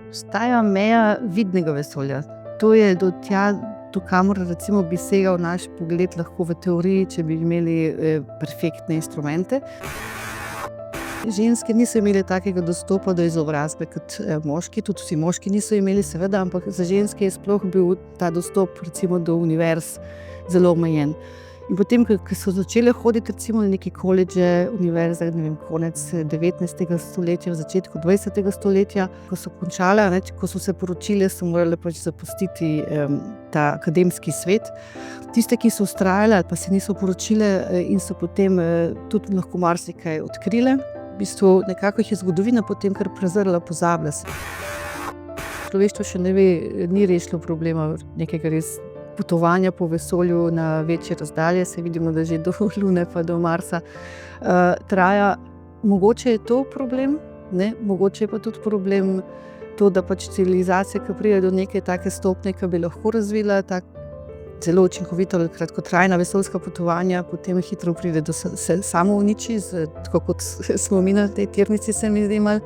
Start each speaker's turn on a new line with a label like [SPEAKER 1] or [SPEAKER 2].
[SPEAKER 1] Obstaja meja vidnega vesolja. To je do tja, do kamor recimo bi segal naš pogled lahko v teoriji, če bi imeli perfektne instrumente. Ženske niso imele takega dostopa do izobrazbe kot moški, tudi vsi moški niso imeli seveda, ampak za ženske je sploh bil ta dostop recimo do univerz zelo omejen. In potem, ko so začele hoditi recimo na neke koledže, univerze, konec 19. stoletja, v začetku 20. stoletja, ko so končale, ko so se poročile, so morale pač zapustiti ta akademski svet. Tiste, ki so vztrajale ali pa se niso poročile in so potem tudi lahko marsikaj odkrile, v bistvu nekako jih je zgodovina potem kar prezrla, pozabila se. Človeštvo še ni rešilo problema nekega res potovanja po vesolju na večje razdalje, se vidimo, da že do Lune pa do Marsa traja. Mogoče je to problem, ne? Mogoče je pa tudi problem to, da pač civilizacija, ki pride do neke take stopnje, ki bi lahko razvila zelo učinkovito kratkotrajna vesoljska potovanja, potem hitro pride do se samouniči, tako kot smo mi na tej tirnici, se mi zdi malo.